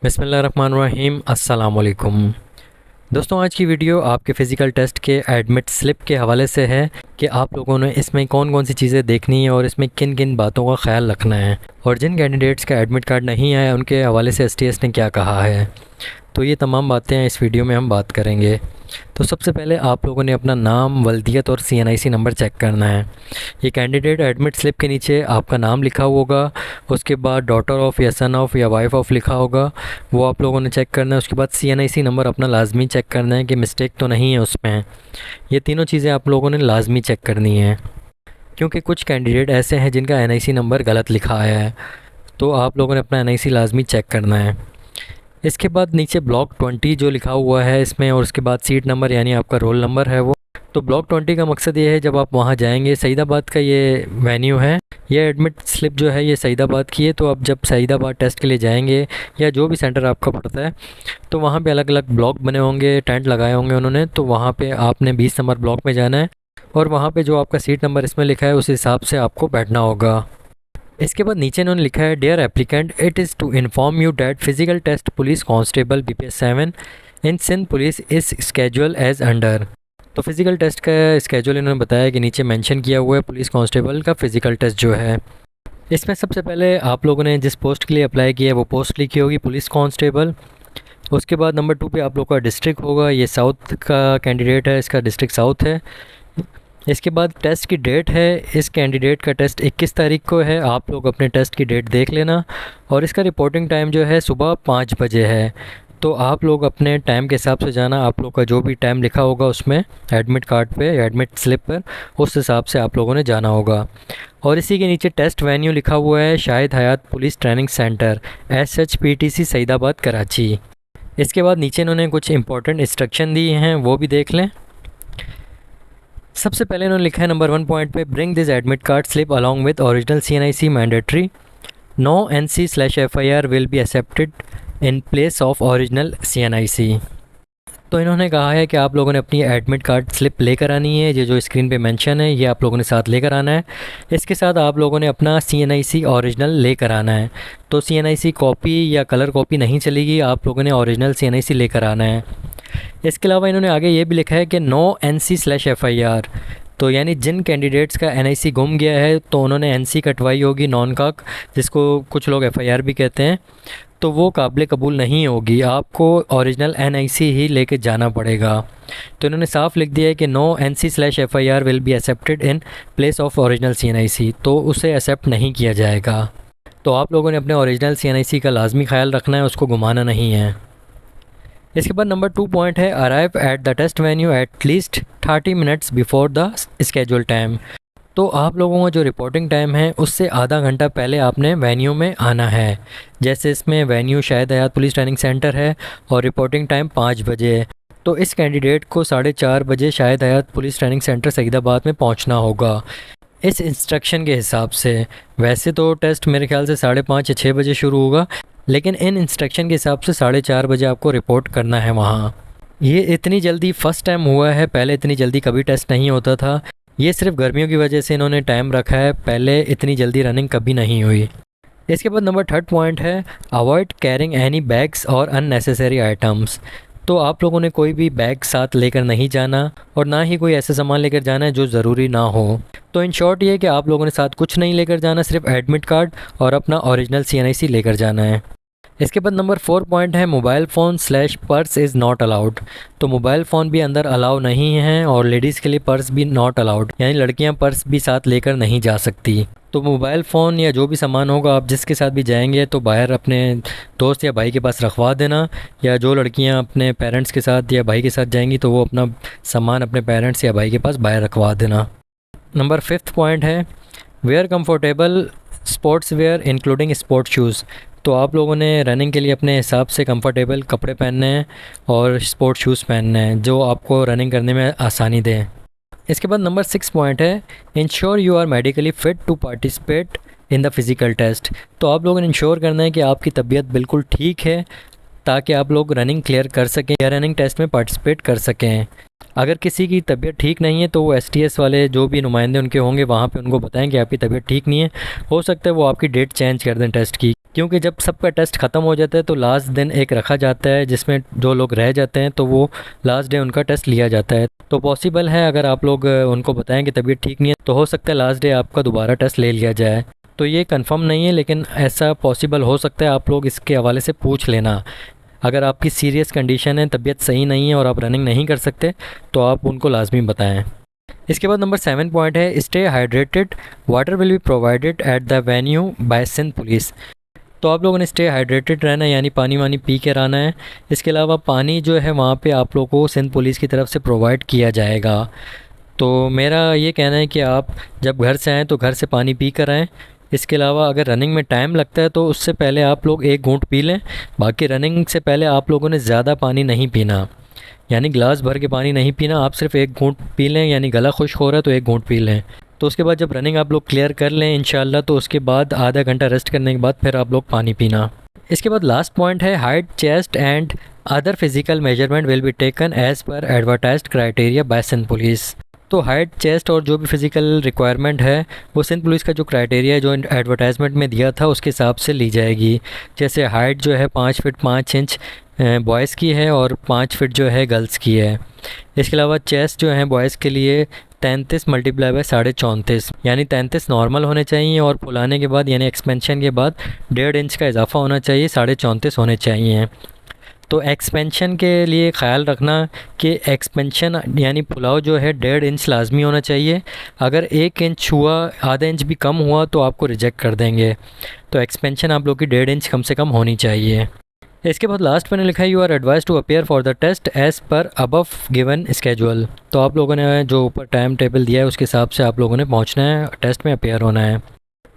बिस्मिल्लाहिर्रहमानिर्रहीम। अस्सलाम वालेकुम। दोस्तों, आज की वीडियो आपके फ़िज़िकल टेस्ट के एडमिट स्लिप के हवाले से है कि आप लोगों ने इसमें कौन कौन सी चीज़ें देखनी है और इसमें किन किन बातों का ख्याल रखना है, और जिन कैंडिडेट्स का एडमिट कार्ड नहीं आया उनके हवाले से एसटीएस ने क्या कहा है। तो ये तमाम बातें इस वीडियो में हम बात करेंगे। तो सबसे पहले आप लोगों ने अपना नाम, वल्दियत और सीएनआईसी नंबर चेक करना है। ये कैंडिडेट एडमिट स्लिप के नीचे आपका नाम लिखा होगा, उसके बाद डॉटर ऑफ़ या सन ऑफ़ या वाइफ ऑफ़ लिखा होगा, वो आप लोगों ने चेक करना है। उसके बाद सीएनआईसी नंबर अपना लाजमी चेक करना है कि मिस्टेक तो नहीं है उसमें। ये तीनों चीज़ें आप लोगों ने लाजमी चेक करनी है, क्योंकि कुछ कैंडिडेट ऐसे हैं जिनका एनआईसी नंबर गलत लिखा आया है, तो आप लोगों ने अपना एनआईसी लाजमी चेक करना है। इसके बाद नीचे ब्लॉक 20 जो लिखा हुआ है इसमें, और उसके बाद सीट नंबर यानी आपका रोल नंबर है वो। तो ब्लॉक 20 का मकसद ये है, जब आप वहाँ जाएंगे, सईदाबाद का ये वेन्यू है, ये एडमिट स्लिप जो है ये सईदाबाद की है। तो आप जब सईदाबाद टेस्ट के लिए जाएंगे या जो भी सेंटर आपका पड़ता है, तो वहाँ पे अलग अलग ब्लॉक बने होंगे, टेंट लगाए होंगे उन्होंने। तो वहाँ पे आपने 20 नंबर ब्लॉक में जाना है, और वहाँ पे जो आपका सीट नंबर इसमें लिखा है उस हिसाब से आपको बैठना होगा। इसके बाद नीचे इन्होंने लिखा है, dear applicant, it is to inform you that physical test police constable BPS 7 in Sindh police is schedule as under. तो फिज़िकल टेस्ट का स्केड्यूल इन्होंने बताया कि नीचे मेंशन किया हुआ है पुलिस कांस्टेबल का फ़िज़िकल टेस्ट जो है। इसमें सबसे पहले आप लोगों ने जिस पोस्ट के लिए अप्लाई किया है वो पोस्ट लिखी होगी पुलिस कांस्टेबल। उसके बाद नंबर 2 पे आप लोग का डिस्ट्रिक्ट होगा, ये साउथ का कैंडिडेट है, इसका डिस्ट्रिक्ट साउथ है। इसके बाद टेस्ट की डेट है, इस कैंडिडेट का टेस्ट 21 तारीख को है। आप लोग अपने टेस्ट की डेट देख लेना, और इसका रिपोर्टिंग टाइम जो है सुबह 5 बजे है। तो आप लोग अपने टाइम के हिसाब से जाना, आप लोग का जो भी टाइम लिखा होगा उसमें एडमिट कार्ड पे, एडमिट स्लिप पर, उस हिसाब से आप लोगों ने जाना होगा। और इसी के नीचे टेस्ट वेन्यू लिखा हुआ है, Shahid Hayat police training centre, SHPTC Saeedabad Karachi. इसके बाद नीचे इन्होंने कुछ इंपॉर्टेंट इंस्ट्रक्शन दिए हैं, वो भी देख लें। सबसे पहले इन्होंने लिखा है नंबर 1 पॉइंट पे, bring this admit card slip along with original CNIC mandatory, no NC/FIR will be accepted in place of original CNIC। तो इन्होंने कहा है कि आप लोगों ने अपनी एडमिट कार्ड स्लिप लेकर आनी है, ये जो स्क्रीन पे मेंशन है ये आप लोगों ने साथ लेकर आना है। इसके साथ आप लोगों ने अपना CNIC ओरिजिनल लेकर आना है। तो CNIC कॉपी या कलर कॉपी नहीं चलेगी, आप लोगों ने ओरिजिनल CNIC लेकर आना है। इसके अलावा इन्होंने आगे ये भी लिखा है कि नो NC/FIR, तो यानी जिन कैंडिडेट्स का NIC गुम गया है तो उन्होंने NC कटवाई होगी, नॉन काक, जिसको कुछ लोग FIR भी कहते हैं, तो वो काबिल कबूल नहीं होगी, आपको ओरिजिनल NIC ही लेके जाना पड़ेगा। तो इन्होंने साफ लिख दिया है कि no NC/FIR will be accepted in place of original CNIC, तो उसे एक्सेप्ट नहीं किया जाएगा। तो आप लोगों ने अपने ओरिजिनल CNIC का लाजमी ख्याल रखना है, उसको घुमाना नहीं है। इसके बाद नंबर 2 पॉइंट है, arrive at the test venue at least 30 minutes before the schedule time. तो आप लोगों का जो रिपोर्टिंग टाइम है उससे आधा घंटा पहले आपने वेन्यू में आना है। जैसे इसमें venue Shahid Hayat police training centre है और रिपोर्टिंग टाइम 5 बजे है, तो इस कैंडिडेट को 4:30 बजे Shahid Hayat police training centre Saidabad में पहुंचना होगा इस इंस्ट्रक्शन के हिसाब से। वैसे तो टेस्ट मेरे ख्याल से 5:30 या 6 बजे शुरू होगा, लेकिन इन इंस्ट्रक्शन के हिसाब से 4:30 बजे आपको रिपोर्ट करना है वहाँ। ये इतनी जल्दी फ़र्स्ट टाइम हुआ है, पहले इतनी जल्दी कभी टेस्ट नहीं होता था। ये सिर्फ गर्मियों की वजह से इन्होंने टाइम रखा है, पहले इतनी जल्दी रनिंग कभी नहीं हुई। इसके बाद नंबर 3 पॉइंट है, अवॉइड कैरिंग एनी बैग्स और अननेसेसरी आइटम्स। तो आप लोगों ने कोई भी बैग साथ लेकर नहीं जाना, और ना ही कोई ऐसा सामान लेकर जाना है जो ज़रूरी ना हो। तो इन शॉर्ट ये है कि आप लोगों ने साथ कुछ नहीं लेकर जाना, सिर्फ एडमिट कार्ड और अपना ओरिजिनल CNIC लेकर जाना है। इसके बाद नंबर 4 पॉइंट है, मोबाइल फ़ोन/पर्स इज़ नॉट अलाउड। तो मोबाइल फ़ोन भी अंदर अलाउ नहीं है, और लेडीज़ के लिए पर्स भी नॉट अलाउड, यानी लड़कियां पर्स भी साथ लेकर नहीं जा सकती। तो मोबाइल फ़ोन या जो भी सामान होगा आप जिसके साथ भी जाएंगे तो बाहर अपने दोस्त या भाई के पास रखवा देना, या जो लड़कियां अपने पेरेंट्स के साथ या भाई के साथ जाएंगी तो वो अपना सामान अपने पेरेंट्स या भाई के पास बाहर रखवा देना। नंबर 5 पॉइंट है, wear comfortable sports wear including sport shoes. तो आप लोगों ने रनिंग के लिए अपने हिसाब से कंफर्टेबल कपड़े पहनने हैं और स्पोर्ट शूज़ पहनने हैं जो आपको रनिंग करने में आसानी दें। इसके बाद नंबर 6 पॉइंट है, ensure you are medically fit to participate in the physical test. तो आप लोगों ने इंश्योर करना है कि आपकी तबीयत बिल्कुल ठीक है, ताकि आप लोग रनिंग क्लियर कर सकें या रनिंग टेस्ट में पार्टिसिपेट कर सकें। अगर किसी की तबीयत ठीक नहीं है तो वो STS वाले जो भी नुमाइंदे उनके होंगे वहाँ पे उनको बताएं कि आपकी तबीयत ठीक नहीं है। हो सकता है वो आपकी डेट चेंज कर दें टेस्ट की, क्योंकि जब सबका टेस्ट ख़त्म हो जाता है तो लास्ट दिन एक रखा जाता है जिसमें जो लोग रह जाते हैं तो वो लास्ट डे उनका टेस्ट लिया जाता है। तो पॉसिबल है अगर आप लोग उनको बताएं कि तबीयत ठीक नहीं है तो हो सकता है लास्ट डे आपका दोबारा टेस्ट ले लिया जाए। तो ये कंफर्म नहीं है लेकिन ऐसा पॉसिबल हो सकता है, आप लोग इसके हवाले से पूछ लेना। अगर आपकी सीरियस कंडीशन है, तबीयत सही नहीं है और आप रनिंग नहीं कर सकते तो आप उनको लाजमी बताएं। इसके बाद नंबर 7 पॉइंट है stay hydrated, water will be provided at the venue by Sindh police. तो आप लोगों ने स्टे हाइड्रेटेड रहना है, यानी पानी वानी पी के रहना है। इसके अलावा पानी जो है वहाँ पे आप लोगों को सिंध पुलिस की तरफ से प्रोवाइड किया जाएगा। तो मेरा ये कहना है कि आप जब घर से आएँ तो घर से पानी पी कर आएँ। इसके अलावा अगर रनिंग में टाइम लगता है तो उससे पहले आप लोग एक घूंट पी लें। बाकी रनिंग से पहले आप लोगों ने ज़्यादा पानी नहीं पीना, यानी गिलास भर के पानी नहीं पीना। आप सिर्फ एक घूंट पी लें, यानी गला खुश्क हो रहा है तो एक घूंट पी लें। तो उसके बाद जब रनिंग आप लोग क्लियर कर लें इंशाल्लाह, तो उसके बाद आधा घंटा रेस्ट करने के बाद फिर आप लोग पानी पीना। इसके बाद लास्ट पॉइंट है height, chest and other physical measurement will be taken as per advertised criteria by Sindh police. तो हाइट, चेस्ट और जो भी फिज़िकल रिक्वायरमेंट है वो सिंध पुलिस का जो क्राइटेरिया है जो एडवर्टाइजमेंट में दिया था उसके हिसाब से ली जाएगी। जैसे हाइट जो है 5 फीट 5 इंच बॉयज़ की है और 5 फीट जो है गर्ल्स की है। इसके अलावा चेस्ट जो है बॉयज़ के लिए 33 मल्टीप्लाई बाय 34.5, यानी 33 नॉर्मल होने चाहिए और फुलाने के बाद यानी एक्सपेंशन के बाद 1.5 इंच का इजाफा होना चाहिए, 34.5 होने चाहिए। तो एक्सपेंशन के लिए ख़्याल रखना कि एक्सपेंशन यानी फुलाव जो है 1.5 इंच लाजमी होना चाहिए। अगर 1 इंच हुआ, आधा इंच भी कम हुआ तो आपको रिजेक्ट कर देंगे। तो एक्सपेंशन आप लोग की 1.5 इंच कम से कम होनी चाहिए। इसके बाद लास्ट मैंने लिखा है you are advise to appear for the test as per above given schedule. तो आप लोगों ने जो ऊपर टाइम टेबल दिया है उसके हिसाब से आप लोगों ने पहुंचना है, टेस्ट में अपेयर होना है।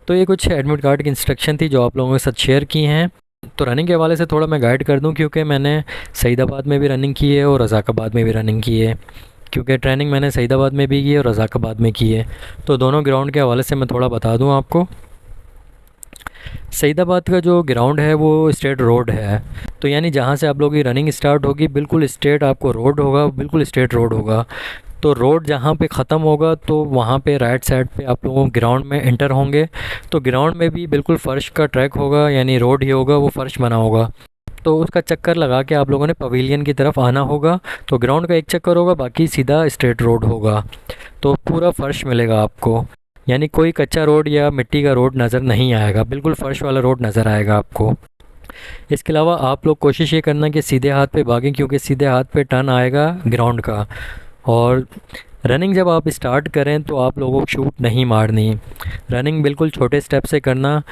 तो ये कुछ एडमिट कार्ड की इंस्ट्रक्शन थी जो आप लोगों के साथ शेयर की हैं। तो रनिंग के हवाले से थोड़ा मैं गाइड कर दूं, क्योंकि मैंने सईदाबाद में भी रनिंग की है और रज़ाकाबाद में भी रनिंग की है। क्योंकि ट्रेनिंग मैंने सईदाबाद में भी की है और रज़ाकाबाद में की है, तो दोनों ग्राउंड के हवाले से मैं थोड़ा बता दूं आपको। सईदाबाद का जो ग्राउंड है वो स्ट्रेट रोड है, तो यानी जहाँ से आप लोगों की रनिंग स्टार्ट होगी बिल्कुल स्ट्रेट आपको रोड होगा, बिल्कुल स्ट्रेट रोड होगा। तो रोड जहाँ पे ख़त्म होगा तो वहाँ पे राइट साइड पे आप लोगों ग्राउंड में एंटर होंगे। तो ग्राउंड में भी बिल्कुल फ़र्श का ट्रैक होगा, यानी रोड ही होगा, वो फ़र्श बना होगा। तो उसका चक्कर लगा के आप लोगों ने पवेलियन की तरफ आना होगा। तो ग्राउंड का एक चक्कर होगा, बाकी सीधा स्ट्रेट रोड होगा। तो पूरा फ़र्श मिलेगा आपको, यानी कोई कच्चा रोड या मिट्टी का रोड नज़र नहीं आएगा, बिल्कुल फ़र्श वाला रोड नज़र आएगा आपको। इसके अलावा आप लोग कोशिश ये करना कि सीधे हाथ पे भागें, क्योंकि सीधे हाथ पे टर्न आएगा ग्राउंड का। और रनिंग जब आप स्टार्ट करें तो आप लोगों को शूट नहीं मारनी, रनिंग बिल्कुल छोटे स्टेप से करना।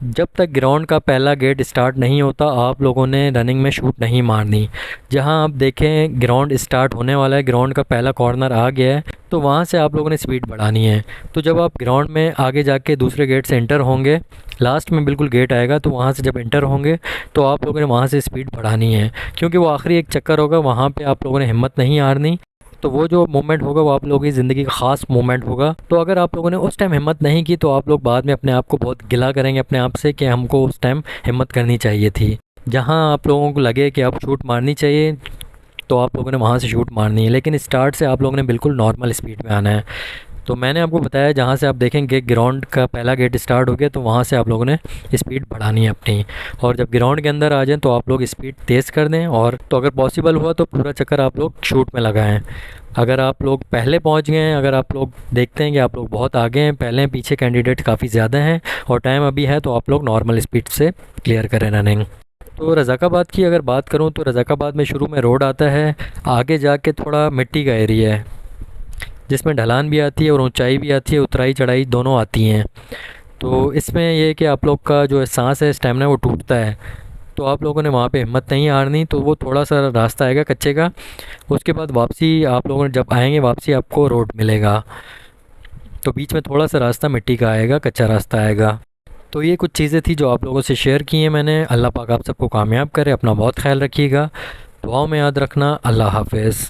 जब तक ग्राउंड का पहला गेट स्टार्ट नहीं होता आप लोगों ने रनिंग में शूट नहीं मारनी। जहां आप देखें ग्राउंड स्टार्ट होने वाला है, ग्राउंड का पहला कॉर्नर आ गया है, तो वहां से आप लोगों ने स्पीड बढ़ानी है। तो जब आप ग्राउंड में आगे जाके दूसरे गेट से एंटर होंगे, लास्ट में बिल्कुल गेट आएगा, तो वहाँ से जब एंटर होंगे तो आप लोगों ने वहाँ से स्पीड बढ़ानी है, क्योंकि वो आखिरी एक चक्कर होगा, वहाँ पर आप लोगों ने हिम्मत नहीं हारनी। तो वो जो मोमेंट होगा वो आप लोगों की ज़िंदगी का ख़ास मोमेंट होगा। तो अगर आप लोगों ने उस टाइम हिम्मत नहीं की तो आप लोग बाद में अपने आप को बहुत गिला करेंगे अपने आप से कि हमको उस टाइम हिम्मत करनी चाहिए थी। जहाँ आप लोगों को लगे कि आप शूट मारनी चाहिए तो आप लोगों ने वहाँ से शूट मारनी है, लेकिन स्टार्ट से आप लोगों ने बिल्कुल नॉर्मल स्पीड में आना है। तो मैंने आपको बताया जहाँ से आप देखेंगे ग्राउंड का पहला गेट स्टार्ट हो गया तो वहाँ से आप लोगों ने स्पीड बढ़ानी है अपनी। और जब ग्राउंड के अंदर आ जाएं तो आप लोग स्पीड तेज़ कर दें, और तो अगर पॉसिबल हुआ तो पूरा चक्कर आप लोग शूट में लगाएं। अगर आप लोग पहले पहुंच गए हैं, अगर आप लोग देखते हैं कि आप लोग बहुत आगे हैं, पहले पीछे कैंडिडेट काफ़ी ज़्यादा हैं और टाइम अभी है, तो आप लोग नॉर्मल स्पीड से क्लियर करें रनिंग। तो रज़ाकाबाद की अगर बात करूं तो रज़ाकाबाद में शुरू में रोड आता है, आगे जाके थोड़ा मिट्टी का एरिया है जिसमें ढलान भी आती है और ऊंचाई भी आती है, उतराई चढ़ाई दोनों आती हैं। तो इसमें ये है कि आप लोग का जो सांस है, स्टेमिना वो टूटता है। तो आप लोगों ने वहाँ पे हिम्मत नहीं हारनी। तो वो थोड़ा सा रास्ता आएगा कच्चे का, उसके बाद वापसी आप लोगों ने जब आएंगे वापसी आपको रोड मिलेगा। तो बीच में थोड़ा सा रास्ता मिट्टी का आएगा, कच्चा रास्ता आएगा। तो ये कुछ चीज़ें थी जो आप लोगों से शेयर की हैं मैंने। अल्लाह पाक आप सबको कामयाब करे। अपना बहुत ख्याल रखिएगा, दुआओं में याद रखना। अल्लाह हाफ़िज़।